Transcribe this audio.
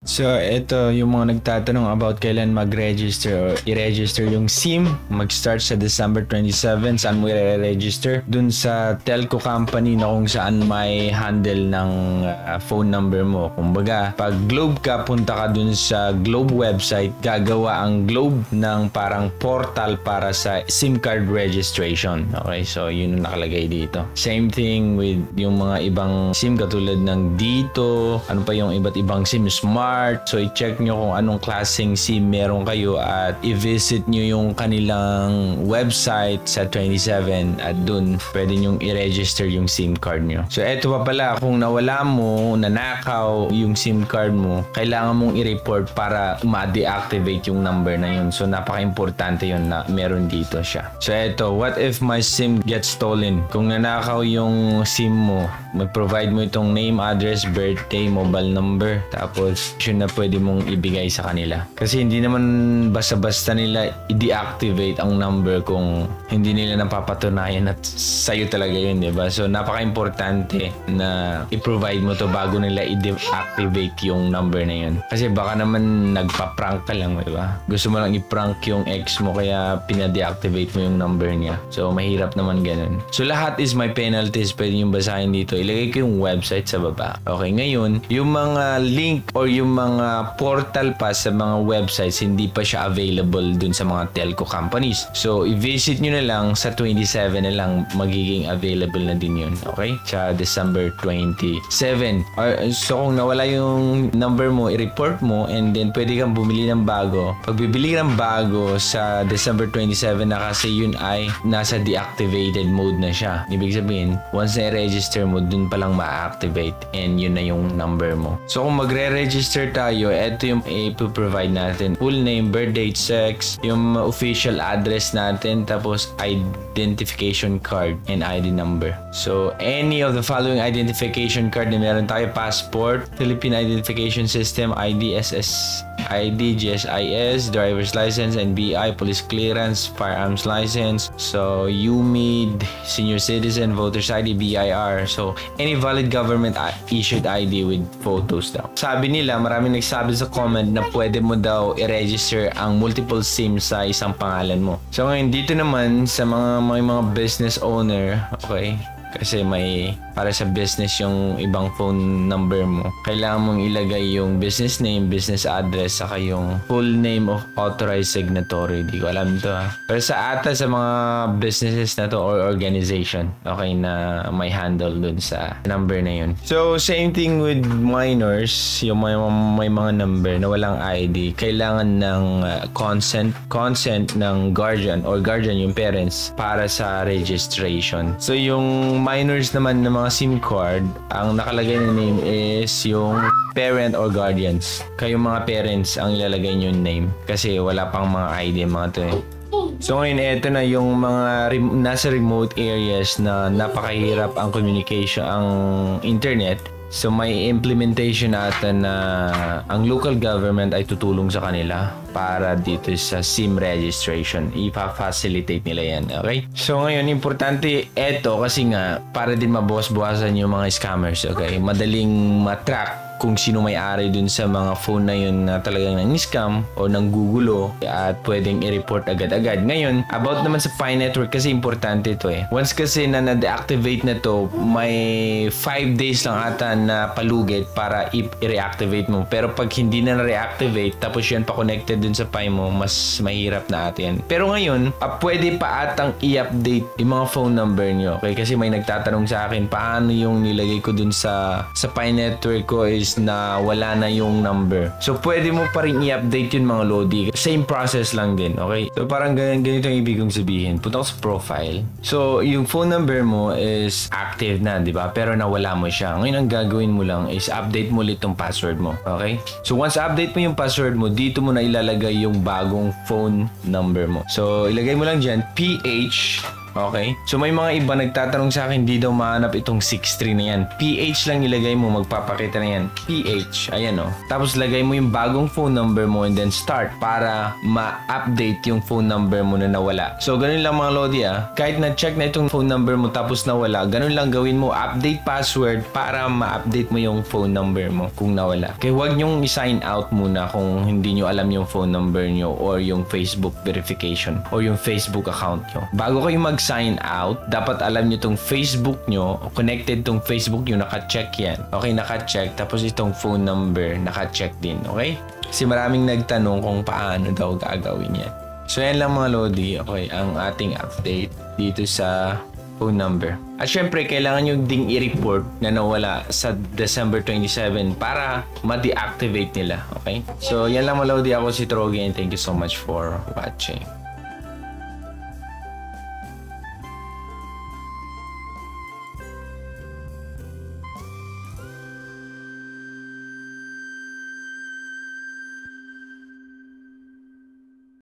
So, ito yung mga nagtatanong about kailan mag-register or i-register yung SIM. Mag-start sa December 27. Saan mo i-register? Dun sa telco company na kung saan may handle ng phone number mo. Kumbaga, pag Globe ka, punta ka dun sa Globe website, gagawa ang Globe ng parang portal para sa SIM card registration. Okay, so yun ang nakalagay dito. Same thing with yung mga ibang SIM katulad ng Dito, ano pa yung iba't ibang SIM, Smart. So i-check nyo kung anong klaseng SIM meron kayo at i-visit nyo yung kanilang website sa 27 at dun pwede nyong i-register yung SIM card nyo. So eto pa pala, kung nawala mo, nanakaw yung SIM card mo, kailangan mong i-report para ma-deactivate yung number na yun. So napaka-importante yun na meron dito siya. So eto, what if my SIM gets stolen? Kung nanakaw yung SIM mo, mag-provide mo itong name, address, birthday, mobile number, tapos yun na pwede mong ibigay sa kanila. Kasi hindi naman basta-basta nila i-deactivate ang number kung hindi nila napapatunayan at sa'yo talaga yun, diba? So napaka-importante na i-provide mo to bago nila i-deactivate yung number na yun. Kasi baka naman nagpa-prank ka lang, diba? Gusto mo lang i-prank yung ex mo kaya pina-deactivate mo yung number niya. So mahirap naman ganun. So lahat is my penalties. Pwede yung basahin dito. Ilagay ko yung website sa baba. Okay, ngayon, yung mga link or yung mga portal pa sa mga websites, hindi pa siya available dun sa mga telco companies. So, i-visit nyo na lang sa 27 na lang, magiging available na din yun. Okay? Sa December 27. So, kung nawala yung number mo, i-report mo and then pwede kang bumili ng bago. Pag bibili ng bago sa December 27 na kasi yun ay nasa deactivated mode na siya. Ibig sabihin, once na i-register mo, dun pa lang ma-activate and yun na yung number mo. So, kung magre-register tayo, ito yung i-provide natin. Full name, birth date, sex, yung official address natin, tapos identification card and ID number. So, any of the following identification card na meron tayo: passport, Philippine Identification System, IDSS, ID, GSIS, driver's license, NBI, police clearance, firearms license, so UMID, senior citizen, voter's ID, BIR. So, any valid government issued ID with photos daw. Sabi nila, maraming nagsabi sa comment na pwede mo daw i-register ang multiple SIM sa isang pangalan mo. So, ngayon dito naman sa may mga business owner, okay, kasi may para sa business yung ibang phone number mo, kailangan mong ilagay yung business name, business address, saka yung full name of authorized signatory. Di ko alam to ha. Pero sa ata sa mga businesses na to or organization, okay, na may handle dun sa number na yun. So same thing with minors, yung may mga number na walang ID, kailangan ng consent ng guardian or guardian yung parents para sa registration. So yung minors naman na mga SIM card, ang nakalagay na name is yung parent or guardians. Kayong mga parents ang ilalagay nyo yung name kasi wala pang mga ID mga to eh. So ngayon, eto na yung mga nasa remote areas na napakahirap ang communication, ang internet. So may implementation ata na ang local government ay tutulong sa kanila para dito sa SIM registration. Ipa-facilitate nila yan, okay? So ngayon, importante eto kasi nga para din mabawas-bawasan yung mga scammers, okay? Madaling matrack kung sino may-ari dun sa mga phone na yun na talagang nang-scam o nanggugulo at pwedeng i-report agad-agad. Ngayon, about naman sa Pi Network kasi importante ito eh. Once kasi na na-deactivate na to, may 5 days lang ata na palugit para i-reactivate mo. Pero pag hindi na na-reactivate tapos yan pa connected dun sa Pi mo, mas mahirap na ata yan. Pero ngayon, pwede pa atang i-update yung mga phone number nyo. Okay? Kasi may nagtatanong sa akin, paano yung nilagay ko dun sa Pi Network ko is na wala na yung number. So, pwede mo pa rin i-update yun mga Lodi. Same process lang din, okay? So, parang ganito ang ibig kong sabihin. Punta ko sa profile. So, yung phone number mo is active na, di ba? Pero nawala mo siya. Ngayon, ang gagawin mo lang is update mo ulit yung password mo, okay? So, once update mo yung password mo, dito mo na ilalagay yung bagong phone number mo. So, ilagay mo lang dyan, PH, Okay? So may mga iba nagtatanong sa akin, di daw mahanap itong 63 na yan. PH lang ilagay mo, magpapakita na yan. PH, ayan o. Tapos lagay mo yung bagong phone number mo and then start para ma-update yung phone number mo na nawala. So ganun lang mga Lodi kahit na-check na itong phone number mo tapos nawala, ganun lang gawin mo, update password para ma-update mo yung phone number mo kung nawala. Kaya huwag nyong i-sign out muna kung hindi nyo alam yung phone number nyo or yung Facebook verification or yung Facebook account nyo. Bago kayo mag-sign out, dapat alam nyo itong Facebook nyo, connected tong Facebook nyo, naka-check yan. Okay, naka-check. Tapos itong phone number, naka-check din. Okay? Kasi maraming nagtanong kung paano daw gagawin yan. So yan lang mga Lodi. Okay, ang ating update dito sa phone number. At syempre, kailangan nyo ding i-report na nawala sa December 27 para ma-deactivate nila. Okay? So, yan lang mga Lodi. Ako si Trogi and thank you so much for watching.